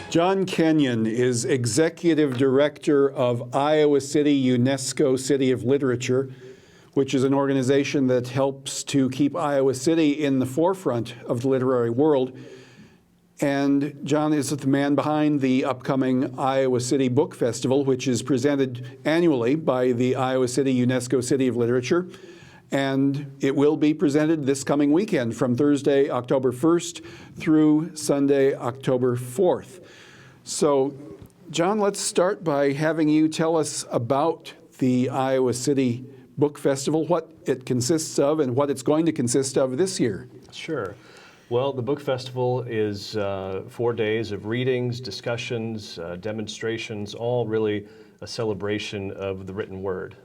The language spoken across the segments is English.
John Kenyon is Executive Director of Iowa City UNESCO City of Literature, which is an organization that helps to keep Iowa City in the forefront of the literary world. And John is the man behind the upcoming Iowa City Book Festival, which is presented annually by the Iowa City UNESCO City of Literature. And it will be presented this coming weekend from Thursday, October 1st through Sunday, October 4th. So, John, let's start by having you tell us about the Iowa City Book Festival, what it consists of and what it's going to consist of this year. Sure. Well, the book festival is 4 days of readings, discussions, demonstrations, all really a celebration of the written word.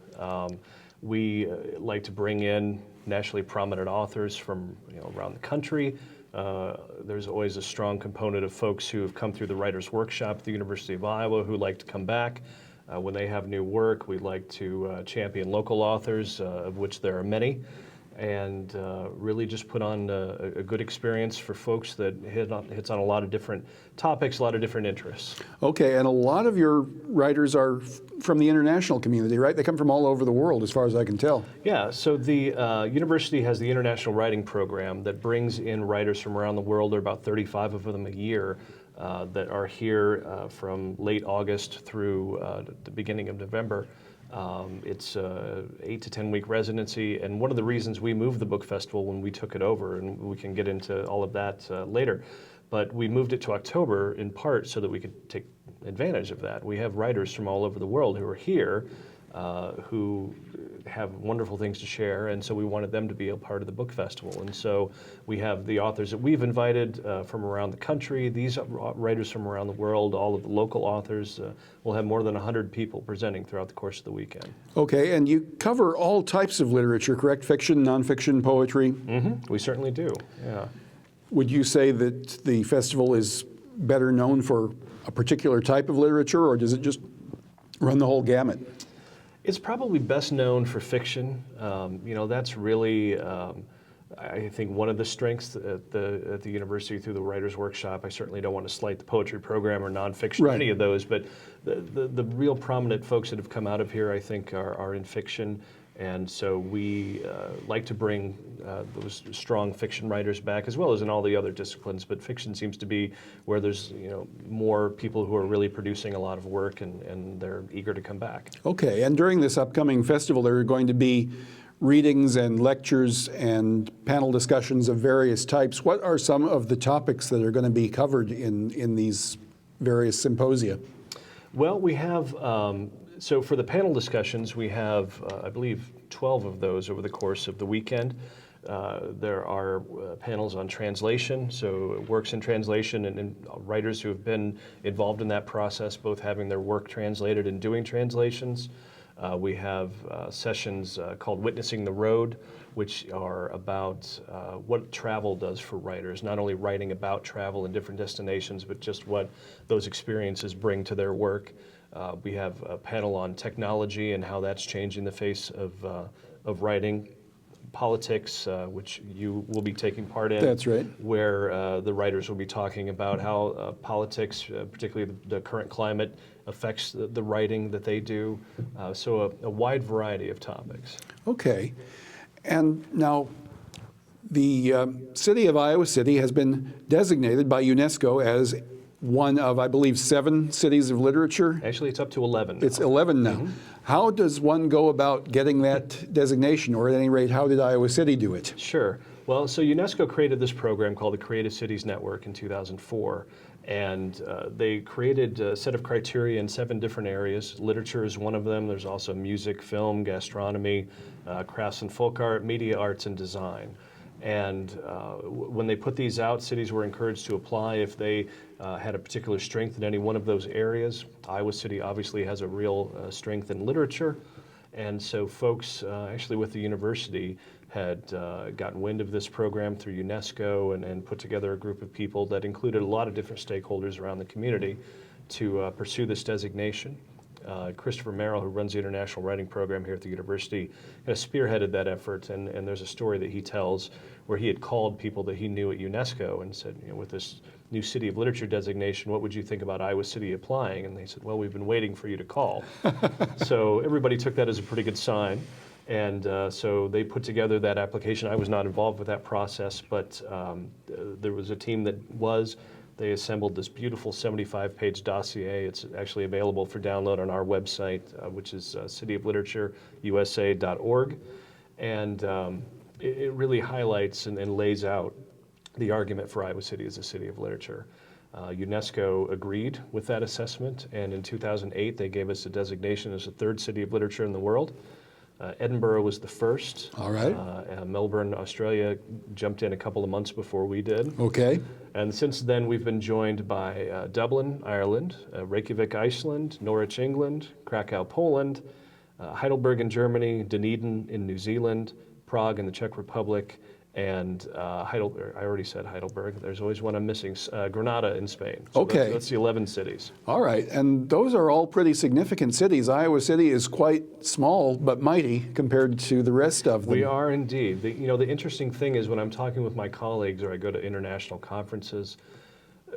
We like to bring in nationally prominent authors from around the country. There's always a strong component of folks who have come through the Writers' Workshop at the University of Iowa who like to come back. When they have new work, we like to champion local authors, of which there are many, and really just put on a good experience for folks that hits on a lot of different topics, a lot of different interests. Okay, and a lot of your writers are from the international community, right? They come from all over the world, as far as I can tell. Yeah, so the university has the International Writing Program that brings in writers from around the world. There are about 35 of them a year that are here from late August through the beginning of November. It's an 8 to 10 week residency, and one of the reasons we moved the book festival when we took it over, and we can get into all of that later, but we moved it to October in part so that we could take advantage of that. We have writers from all over the world who are here who have wonderful things to share, and so we wanted them to be a part of the book festival. And so we have the authors that we've invited from around the country, these writers from around the world, all of the local authors. We'll have more than 100 people presenting throughout the course of the weekend. Okay, and you cover all types of literature, correct? Fiction, nonfiction, poetry? Mm-hmm. We certainly do, yeah. Would you say that the festival is better known for a particular type of literature, or does it just run the whole gamut? It's probably best known for fiction. That's really, I think, one of the strengths at the university through the Writers' Workshop. I certainly don't want to slight the poetry program or nonfiction, right, any of those, but the real prominent folks that have come out of here, I think, are in fiction. And so we like to bring those strong fiction writers back, as well as in all the other disciplines. But fiction seems to be where there's more people who are really producing a lot of work, and they're eager to come back. Okay, and during this upcoming festival, there are going to be readings and lectures and panel discussions of various types. What are some of the topics that are going to be covered in these various symposia? Well, we have. So for the panel discussions, we have, I believe, 12 of those over the course of the weekend. There are panels on translation, so works in translation, and writers who have been involved in that process, both having their work translated and doing translations. We have sessions called Witnessing the Road, which are about what travel does for writers, not only writing about travel in different destinations, but just what those experiences bring to their work. We have a panel on technology and how that's changing the face of writing. Politics, which you will be taking part in. That's right. Where the writers will be talking about how politics, particularly the current climate, affects the writing that they do. So a wide variety of topics. Okay. And now, the city of Iowa City has been designated by UNESCO as one of, I believe, 7 cities of literature. Actually, it's up to 11 now. It's 11 now. Mm-hmm. How does one go about getting that designation, or at any rate, how did Iowa City do it? Sure. Well, so UNESCO created this program called the Creative Cities Network in 2004, and they created a set of criteria in 7 different areas. Literature is one of them. There's also music, film, gastronomy, crafts and folk art, media arts, and design. And when they put these out, cities were encouraged to apply if they had a particular strength in any one of those areas. Iowa City obviously has a real strength in literature, and so folks actually with the university had gotten wind of this program through UNESCO and put together a group of people that included a lot of different stakeholders around the community to pursue this designation. Christopher Merrill, who runs the International Writing Program here at the university, spearheaded that effort, and there's a story that he tells where he had called people that he knew at UNESCO and said, with this new City of Literature designation. What would you think about Iowa City applying? And they said, well, we've been waiting for you to call. So everybody took that as a pretty good sign. And so they put together that application. I was not involved with that process, but there was a team that was. They assembled this beautiful 75-page dossier. It's actually available for download on our website, which is cityofliteratureUSA.org. And it really highlights and lays out the argument for Iowa City as a city of literature. UNESCO agreed with that assessment, and in 2008 they gave us a designation as the third city of literature in the world. Edinburgh was the first. All right. Melbourne, Australia jumped in a couple of months before we did. Okay. And since then, we've been joined by Dublin, Ireland, Reykjavik, Iceland, Norwich, England, Krakow, Poland, Heidelberg in Germany, Dunedin in New Zealand, Prague in the Czech Republic, and Heidelberg. I already said Heidelberg. There's always one I'm missing. Granada in Spain. So Okay. that's the 11 cities. All right, and those are all pretty significant cities. Iowa City is quite small but mighty compared to the rest of them. We are indeed. The interesting thing is when I'm talking with my colleagues or I go to international conferences,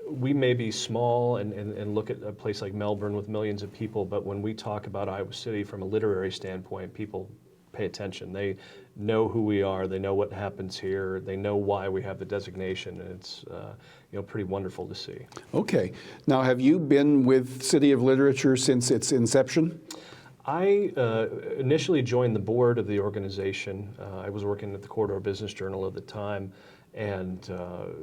we may be small and look at a place like Melbourne with millions of people, but when we talk about Iowa City from a literary standpoint, people pay attention. They know who we are. They know what happens here. They know why we have the designation, and it's pretty wonderful to see. Okay. Now, have you been with City of Literature since its inception? I initially joined the board of the organization. I was working at the Corridor Business Journal at the time, and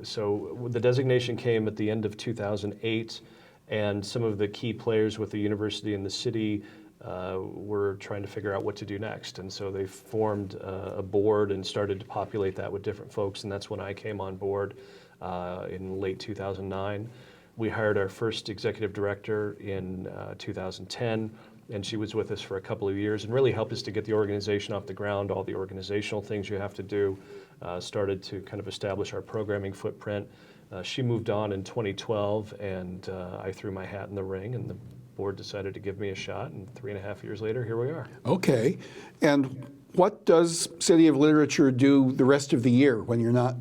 so the designation came at the end of 2008, and some of the key players with the university and the city were trying to figure out what to do next. And so they formed a board and started to populate that with different folks, and that's when I came on board in late 2009. We hired our first executive director in 2010, and she was with us for a couple of years and really helped us to get the organization off the ground, all the organizational things you have to do, started to kind of establish our programming footprint. She moved on in 2012, and I threw my hat in the ring, and the board decided to give me a shot, and 3.5 years later, here we are. Okay. And what does City of Literature do the rest of the year when you're not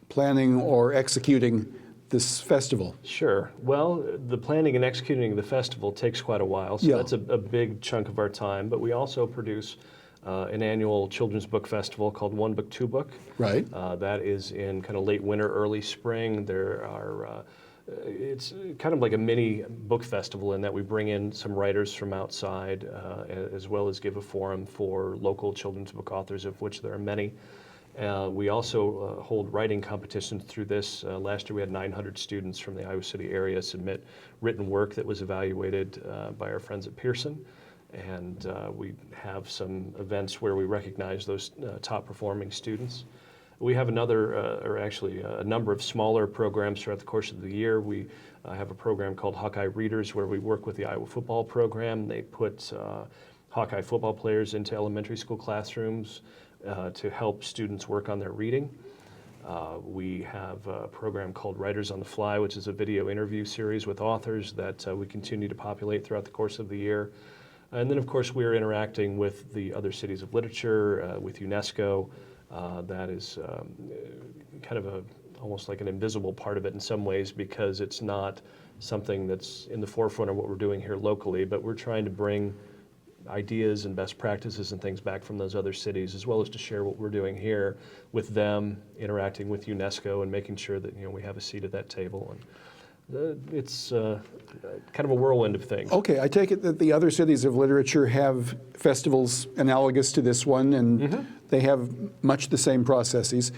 planning or executing this festival? Sure. Well, the planning and executing the festival takes quite a while, so Yeah. that's a big chunk of our time. But we also produce an annual children's book festival called One Book, Two Book. Right. That is in kind of late winter, early spring. There are it's kind of like a mini book festival in that we bring in some writers from outside as well as give a forum for local children's book authors, of which there are many. We also hold writing competitions through this. Last year we had 900 students from the Iowa City area submit written work that was evaluated by our friends at Pearson. And we have some events where we recognize those top performing students. We have a number of smaller programs throughout the course of the year. We have a program called Hawkeye Readers where we work with the Iowa football program. They put Hawkeye football players into elementary school classrooms to help students work on their reading. We have a program called Writers on the Fly, which is a video interview series with authors that we continue to populate throughout the course of the year. And then, of course, we're interacting with the other cities of literature, with UNESCO. That is kind of almost like an invisible part of it in some ways because it's not something that's in the forefront of what we're doing here locally, but we're trying to bring ideas and best practices and things back from those other cities, as well as to share what we're doing here with them, interacting with UNESCO and making sure that we have a seat at that table. And it's kind of a whirlwind of things. Okay, I take it that the other cities of literature have festivals analogous to this one, and they have much the same processes.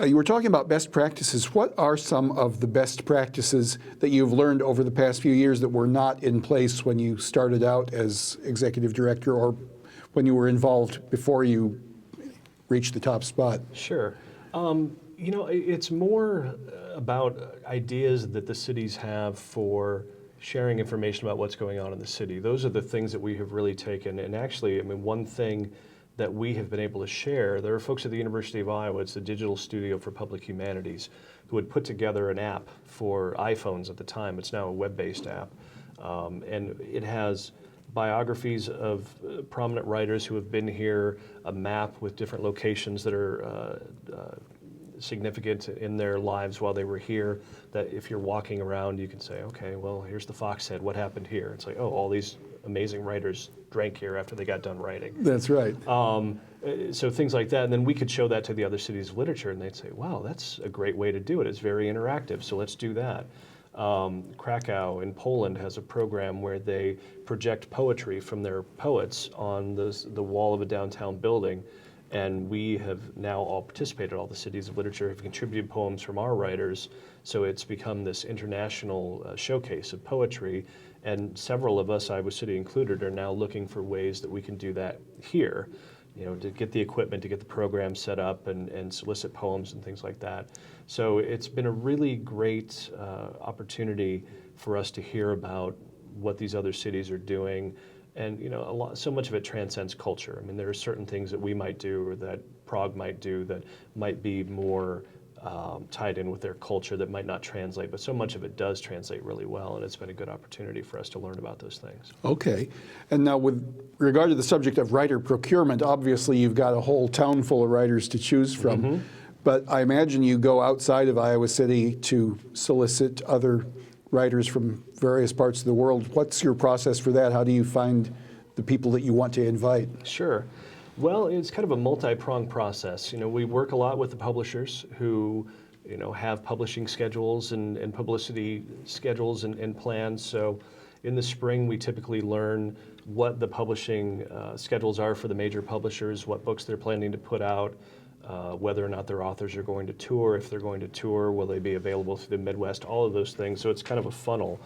You were talking about best practices. What are some of the best practices that you've learned over the past few years that were not in place when you started out as executive director or when you were involved before you reached the top spot? Sure. It's more about ideas that the cities have for sharing information about what's going on in the city. Those are the things that we have really taken. And actually, one thing that we have been able to share, there are folks at the University of Iowa, it's the Digital Studio for Public Humanities, who had put together an app for iPhones at the time. It's now a web-based app. And it has biographies of prominent writers who have been here, a map with different locations that are significant in their lives while they were here, that if you're walking around, you can say, okay, well, here's the Fox Head, what happened here? It's like, oh, all these amazing writers drank here after they got done writing. That's right. So things like that, and then we could show that to the other cities of literature, and they'd say, wow, that's a great way to do it. It's very interactive, so let's do that. Krakow in Poland has a program where they project poetry from their poets on the wall of a downtown building, and we have now all participated. All the cities of literature have contributed poems from our writers, so it's become this international showcase of poetry, and several of us, Iowa City included, are now looking for ways that we can do that here, to get the equipment, to get the program set up and solicit poems and things like that. So it's been a really great opportunity for us to hear about what these other cities are doing. And so much of it transcends culture. I mean, there are certain things that we might do or that Prague might do that might be more tied in with their culture that might not translate, but so much of it does translate really well, and it's been a good opportunity for us to learn about those things. Okay. And now with regard to the subject of writer procurement, obviously you've got a whole town full of writers to choose from, Mm-hmm. but I imagine you go outside of Iowa City to solicit other writers from various parts of the world. What's your process for that? How do you find the people that you want to invite? Sure. Well, it's kind of a multi-pronged process. We work a lot with the publishers who, have publishing schedules and publicity schedules and plans. So in the spring, we typically learn what the publishing schedules are for the major publishers, what books they're planning to put out, whether or not their authors are going to tour. If they're going to tour, will they be available through the Midwest? All of those things. So it's kind of a funnel.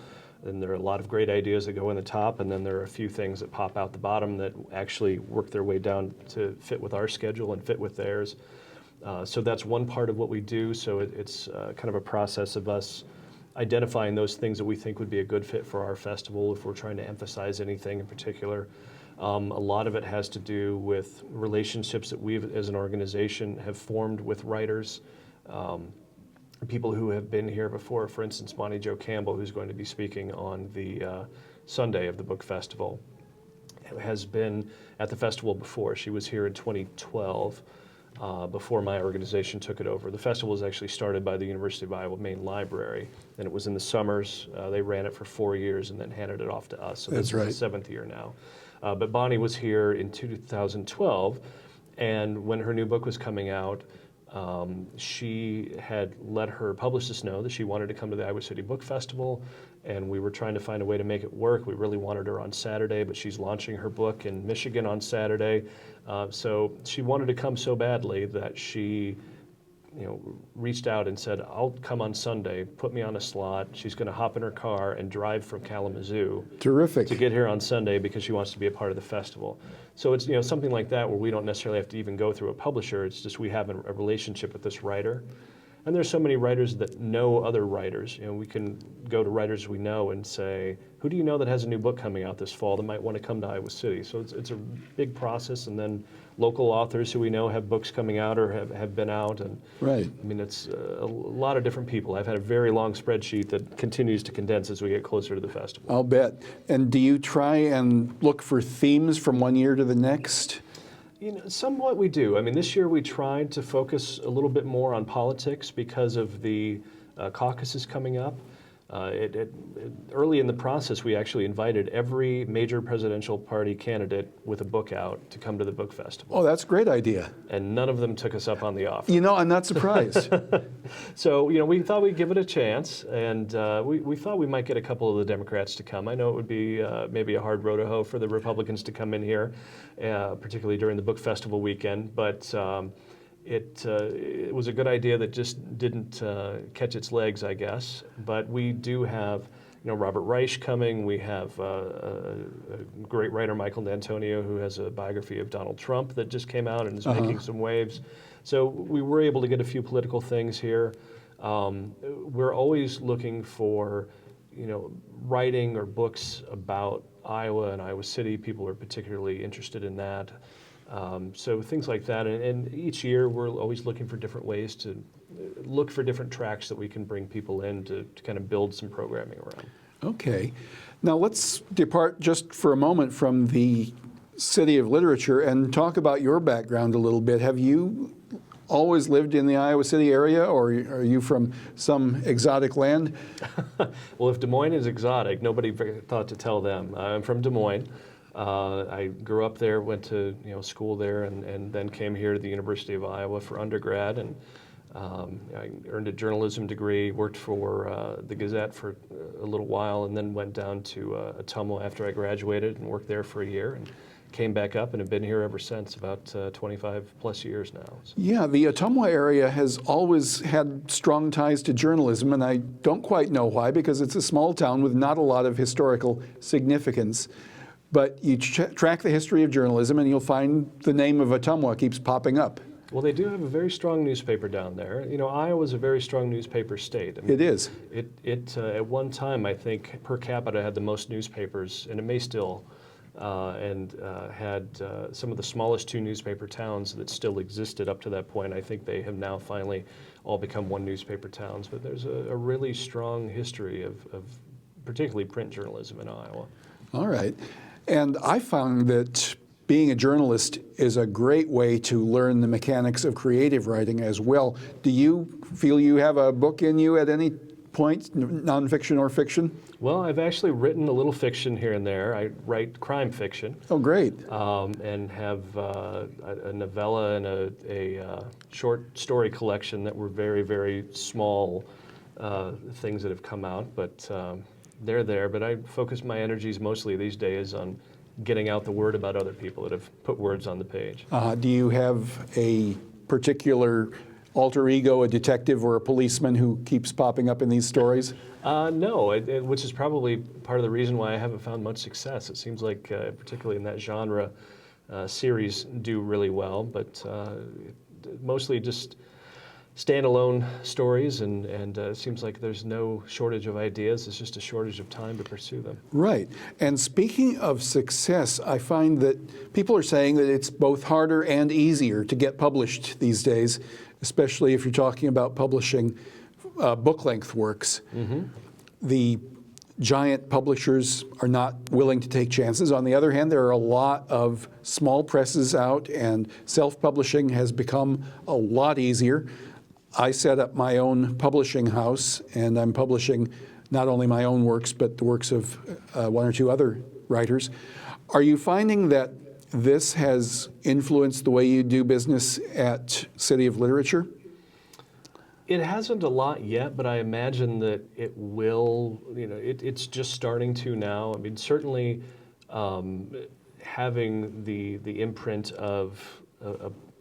And there are a lot of great ideas that go in the top, and then there are a few things that pop out the bottom that actually work their way down to fit with our schedule and fit with theirs. So that's one part of what we do. So it's kind of a process of us identifying those things that we think would be a good fit for our festival if we're trying to emphasize anything in particular. A lot of it has to do with relationships that we as an organization have formed with writers. People who have been here before, for instance, Bonnie Jo Campbell, who's going to be speaking on the Sunday of the book festival, has been at the festival before. She was here in 2012 before my organization took it over. The festival was actually started by the University of Iowa Main Library, and it was in the summers. They ran it for 4 years and then handed it off to us. So this is the 7th year now. But Bonnie was here in 2012, and when her new book was coming out, she had let her publicist know that she wanted to come to the Iowa City Book Festival, and we were trying to find a way to make it work. We really wanted her on Saturday, but she's launching her book in Michigan on Saturday. So she wanted to come so badly that she reached out and said, I'll come on Sunday, put me on a slot. She's going to hop in her car and drive from Kalamazoo. Terrific. To get here on Sunday because she wants to be a part of the festival. So it's something like that where we don't necessarily have to even go through a publisher. It's just we have a relationship with this writer. And there's so many writers that know other writers. We can go to writers we know and say, who do you know that has a new book coming out this fall that might want to come to Iowa City? So it's a big process. And then local authors who we know have books coming out or have been out. And right. I mean, it's a lot of different people. I've had a very long spreadsheet that continues to condense as we get closer to the festival. I'll bet. And do you try and look for themes from one year to the next? Somewhat we do. I mean, this year we tried to focus a little bit more on politics because of the caucuses coming up. Early in the process, we actually invited every major presidential party candidate with a book out to come to the book festival. Oh, that's a great idea. And none of them took us up on the offer. I'm not surprised. So, we thought we'd give it a chance, and we thought we might get a couple of the Democrats to come. I know it would be maybe a hard row to hoe for the Republicans to come in here, particularly during the book festival weekend, but it was a good idea that just didn't catch its legs, I guess. But we do have, Robert Reich coming. We have a great writer, Michael D'Antonio, who has a biography of Donald Trump that just came out and is making some waves. So we were able to get a few political things here. We're always looking for, writing or books about Iowa and Iowa City. People are particularly interested in that. So things like that, and each year we're always looking for different ways to look for different tracks that we can bring people in to kind of build some programming around. Okay. Now let's depart just for a moment from the City of Literature and talk about your background a little bit. Have you always lived in the Iowa City area, or are you from some exotic land? Well, if Des Moines is exotic, nobody thought to tell them. I'm from Des Moines. I grew up there, went to school there, and then came here to the University of Iowa for undergrad, and I earned a journalism degree, worked for the Gazette for a little while, and then went down to Ottumwa after I graduated and worked there for a year, and came back up and have been here ever since, about 25 plus years now. So. Yeah, the Ottumwa area has always had strong ties to journalism, and I don't quite know why, because it's a small town with not a lot of historical significance. But you track the history of journalism, and you'll find the name of Ottumwa keeps popping up. Well, they do have a very strong newspaper down there. Iowa's a very strong newspaper state. I mean, It is. It at one time, I think, per capita had the most newspapers, and it may still, and had some of the smallest 2 newspaper towns that still existed up to that point. I think they have now finally all become 1 newspaper towns. But there's a really strong history of particularly print journalism in Iowa. All right. And I found that being a journalist is a great way to learn the mechanics of creative writing as well. Do you feel you have a book in you at any point, nonfiction or fiction? Well, I've actually written a little fiction here and there. I write crime fiction. Oh, great. And have a novella and a short story collection that were very, very small things that have come out. But they're there, but I focus my energies mostly these days on getting out the word about other people that have put words on the page. Do you have a particular alter ego, a detective or a policeman who keeps popping up in these stories? No, which is probably part of the reason why I haven't found much success. It seems like, particularly in that genre, series do really well, but mostly just standalone stories, and it seems like there's no shortage of ideas. It's just a shortage of time to pursue them. Right. And speaking of success, I find that people are saying that it's both harder and easier to get published these days, especially if you're talking about publishing book-length works. Mm-hmm. The giant publishers are not willing to take chances. On the other hand, there are a lot of small presses out, and self-publishing has become a lot easier. I set up my own publishing house, and I'm publishing not only my own works, but the works of 1 or 2 other writers. Are you finding that this has influenced the way you do business at City of Literature? It hasn't a lot yet, but I imagine that it will. It's just starting to now. I mean, certainly having the imprint of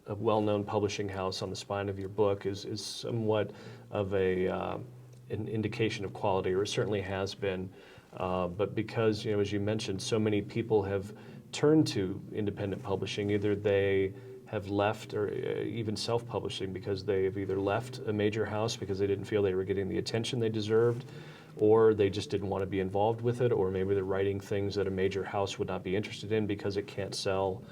a well-known publishing house on the spine of your book is somewhat of an indication of quality, or it certainly has been. But because, as you mentioned, so many people have turned to independent publishing, either they have left, or even self-publishing, because they've either left a major house because they didn't feel they were getting the attention they deserved, or they just didn't want to be involved with it, or maybe they're writing things that a major house would not be interested in because it can't sell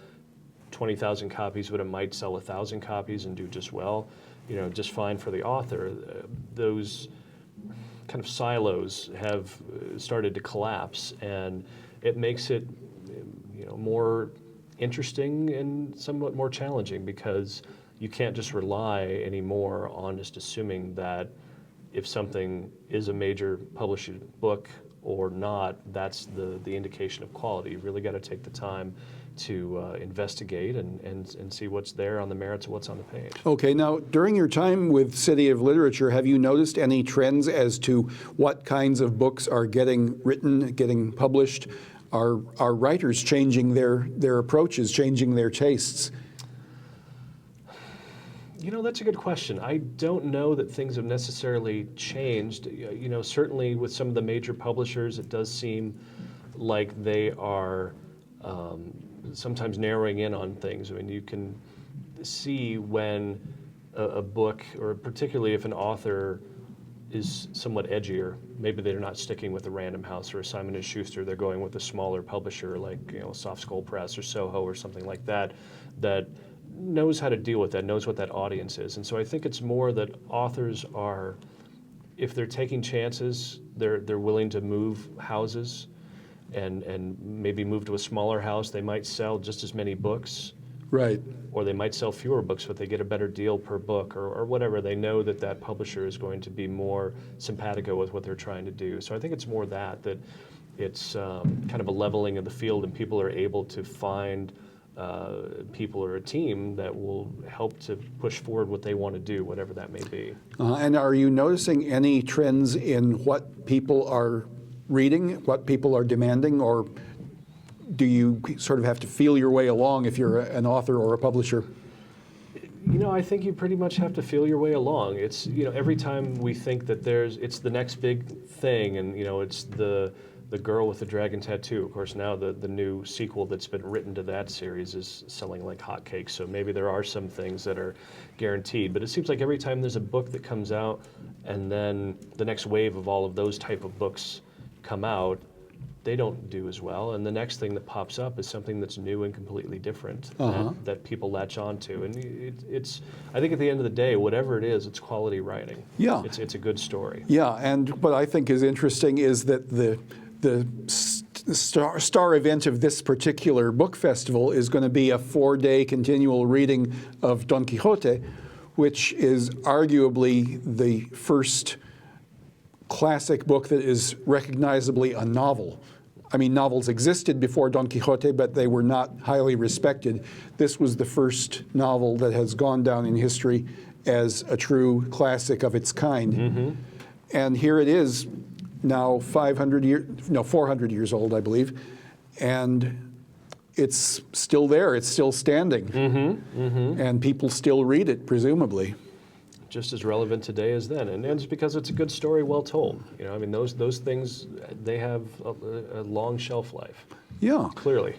20,000 copies, but it might sell 1,000 copies and do just well, just fine for the author. Those kind of silos have started to collapse, and it makes it, more interesting and somewhat more challenging, because you can't just rely anymore on just assuming that if something is a major published book or not, that's the indication of quality. You really got to take the time to investigate and see what's there on the merits of what's on the page. Okay, now during your time with City of Literature, have you noticed any trends as to what kinds of books are getting written, getting published? Are writers changing their approaches, changing their tastes? That's a good question. I don't know that things have necessarily changed. Certainly with some of the major publishers, it does seem like they are sometimes narrowing in on things. I mean, you can see when a book, or particularly if an author is somewhat edgier, maybe they're not sticking with a Random House or a Simon & Schuster, they're going with a smaller publisher like Soft Skull Press or Soho or something like that, that knows how to deal with that, knows what that audience is. And so I think it's more that authors are, if they're taking chances, they're willing to move houses and maybe move to a smaller house. They might sell just as many books, Right. Or they might sell fewer books, but they get a better deal per book, or whatever. They know that that publisher is going to be more simpatico with what they're trying to do. So I think it's more that it's kind of a leveling of the field, and people are able to find people or a team that will help to push forward what they want to do, whatever that may be. And are you noticing any trends in what people are reading, what people are demanding, or do you sort of have to feel your way along if you're an author or a publisher? You know, I think you pretty much have to feel your way along. It's, you know, every time we think that it's the next big thing, and, you know, it's the girl with the dragon tattoo. Of course, now the new sequel that's been written to that series is selling like hotcakes, so maybe there are some things that are guaranteed. But it seems like every time there's a book that comes out, and then the next wave of all of those type of books come out, they don't do as well, and the next thing that pops up is something that's new and completely different that people latch on to. And it's, I think at the end of the day, whatever it is, it's quality writing. Yeah. It's a good story. Yeah, and what I think is interesting is that the star event of this particular book festival is going to be a 4-day continual reading of Don Quixote, which is arguably the first classic book that is recognizably a novel. I mean, novels existed before Don Quixote, but they were not highly respected. This was the first novel that has gone down in history as a true classic of its kind. And here it is, now 400 years old, I believe, and it's still there, it's still standing, and people still read it, presumably. Just as relevant today as then, and it's because it's a good story, well told. You know, I mean, those things, they have a long shelf life. Yeah, Clearly.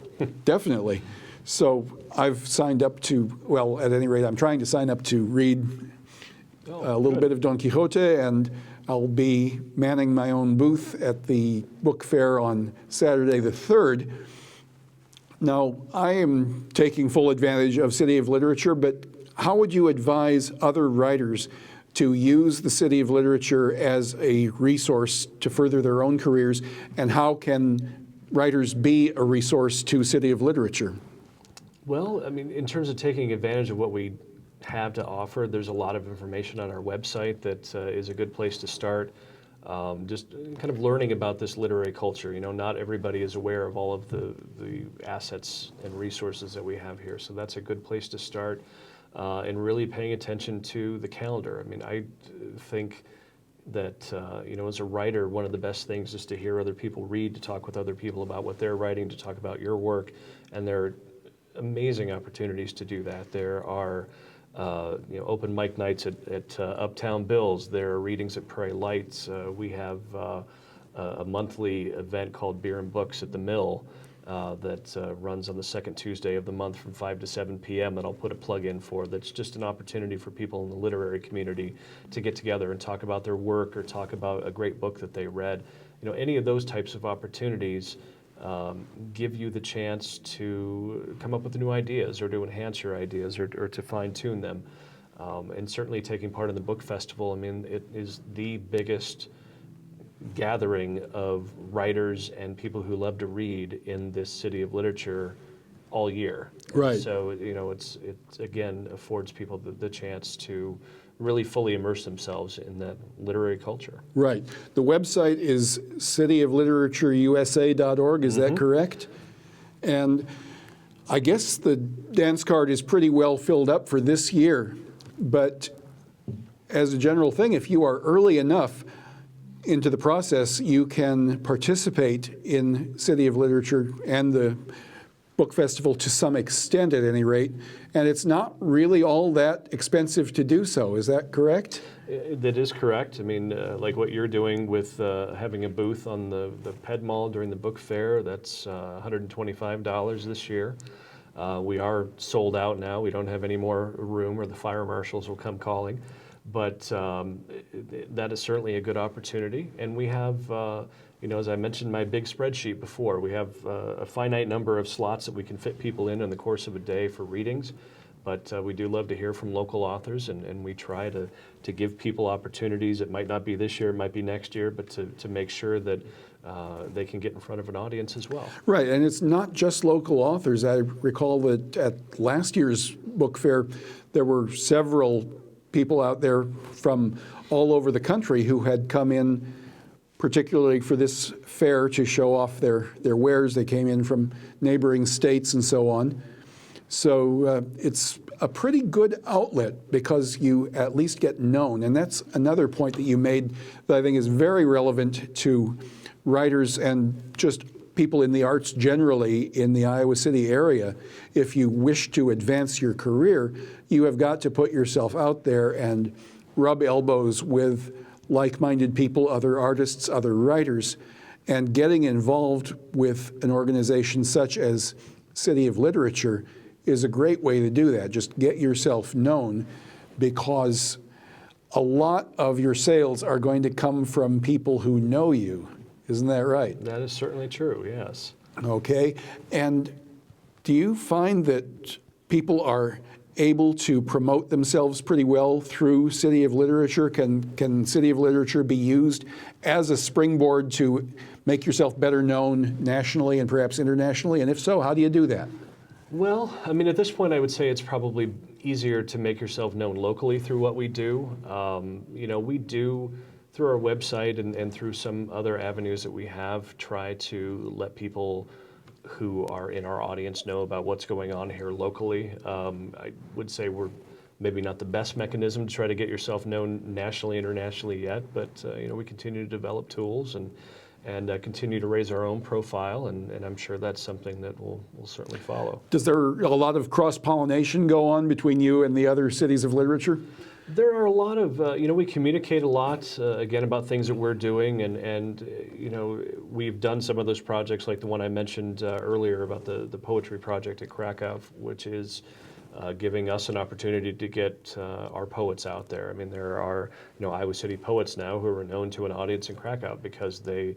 definitely. So I've signed up to, well, at any rate, I'm trying to sign up to read a little bit of Don Quixote, and I'll be manning my own booth at the book fair on Saturday the 3rd. Now, I am taking full advantage of City of Literature, but how would you advise other writers to use the City of Literature as a resource to further their own careers, and how can writers be a resource to City of Literature? Well, I mean, in terms of taking advantage of what we have to offer, there's a lot of information on our website that is a good place to start. Just kind of learning about this literary culture. You know, not everybody is aware of all of the assets and resources that we have here, so that's a good place to start. And really paying attention to the calendar. I mean, I think that, you know, as a writer, one of the best things is to hear other people read, to talk with other people about what they're writing, to talk about your work, and there are amazing opportunities to do that. There are you know, open mic nights at Uptown Bill's. There are readings at Prairie Lights. We have a monthly event called Beer and Books at the Mill that runs on the second Tuesday of the month from 5 to 7 p.m. that I'll put a plug in for. That's just an opportunity for people in the literary community to get together and talk about their work or talk about a great book that they read. You know, any of those types of opportunities give you the chance to come up with new ideas or to enhance your ideas or to fine-tune them. And certainly taking part in the book festival, I mean, it is the biggest gathering of writers and people who love to read in this City of Literature all year. Right. So, you know, it again affords people the chance to really fully immerse themselves in that literary culture. Right. The website is cityofliteratureiusa.org, is that correct? And I guess the dance card is pretty well filled up for this year, but as a general thing, if you are early enough into the process, you can participate in City of Literature and the book festival to some extent at any rate, and it's not really all that expensive to do so. Is that correct? That is correct. I mean, like what you're doing with having a booth on the Ped Mall during the book fair, that's $125 this year. We are sold out now. We don't have any more room, or the fire marshals will come calling. But that is certainly a good opportunity. And we have, you know, as I mentioned my big spreadsheet before, we have a finite number of slots that we can fit people in the course of a day for readings. But we do love to hear from local authors, and we try to give people opportunities. It might not be this year, it might be next year, but to make sure that they can get in front of an audience as well. Right, and it's not just local authors. I recall that at last year's book fair, there were several people out there from all over the country who had come in particularly for this fair to show off their wares. They came in from neighboring states and so on. So it's a pretty good outlet because you at least get known. And that's another point that you made that I think is very relevant to writers and just people in the arts generally in the Iowa City area. If you wish to advance your career, you have got to put yourself out there and rub elbows with like-minded people, other artists, other writers, and getting involved with an organization such as City of Literature is a great way to do that. Just get yourself known, because a lot of your sales are going to come from people who know you. Isn't that right? That is certainly true, yes. Okay. And do you find that people are able to promote themselves pretty well through City of Literature? Can City of Literature be used as a springboard to make yourself better known nationally and perhaps internationally? And if so, how do you do that? Well, I mean, at this point, I would say it's probably easier to make yourself known locally through what we do. We do, through our website and through some other avenues that we have, try to let people who are in our audience know about what's going on here locally. I would say we're maybe not the best mechanism to try to get yourself known nationally, internationally yet, but we continue to develop tools and continue to raise our own profile, and I'm sure that's something that we'll certainly follow. Does there a lot of cross-pollination go on between you and the other cities of literature? There are a lot of, we communicate a lot, again, about things that we're doing, and we've done some of those projects like the one I mentioned earlier about the poetry project at Krakow, which is giving us an opportunity to get our poets out there. I mean, there are Iowa City poets now who are known to an audience in Krakow because they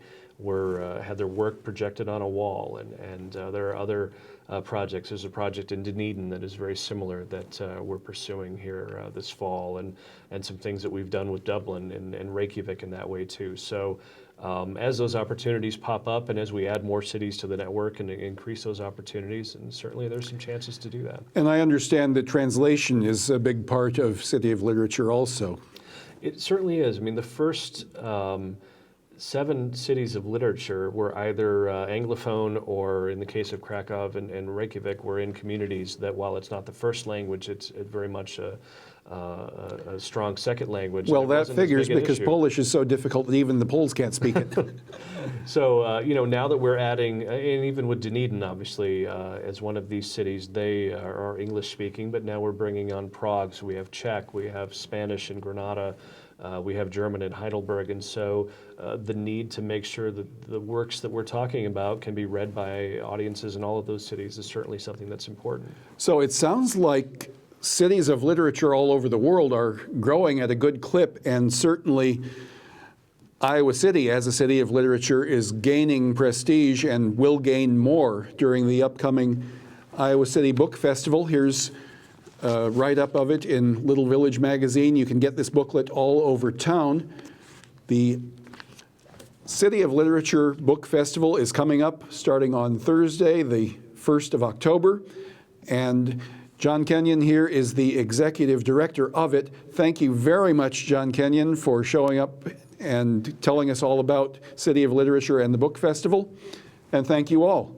had their work projected on a wall, and there are other projects. There's a project in Dunedin that is very similar that we're pursuing here this fall, and some things that we've done with Dublin and Reykjavik in that way too. So as those opportunities pop up and as we add more cities to the network and increase those opportunities, and certainly there's some chances to do that. And I understand that translation is a big part of City of Literature also. It certainly is. I mean, the first 7 cities of literature were either Anglophone, or in the case of Krakow and Reykjavik, were in communities that, while it's not the first language, it's very much a strong second language. Well, that figures because Polish is so difficult that even the Poles can't speak it. So, now that we're adding, and even with Dunedin, obviously, as one of these cities, they are English speaking, but now we're bringing on Prague, so we have Czech, we have Spanish in Granada, we have German in Heidelberg, and so the need to make sure that the works that we're talking about can be read by audiences in all of those cities is certainly something that's important. So it sounds like cities of literature all over the world are growing at a good clip, and certainly Iowa City, as a city of literature, is gaining prestige and will gain more during the upcoming Iowa City Book Festival. Here's a write-up of it in Little Village magazine. You can get this booklet all over town. The City of Literature Book Festival is coming up starting on Thursday, the 1st of October, and John Kenyon here is the executive director of it. Thank you very much, John Kenyon, for showing up and telling us all about City of Literature and the Book Festival. And thank you all.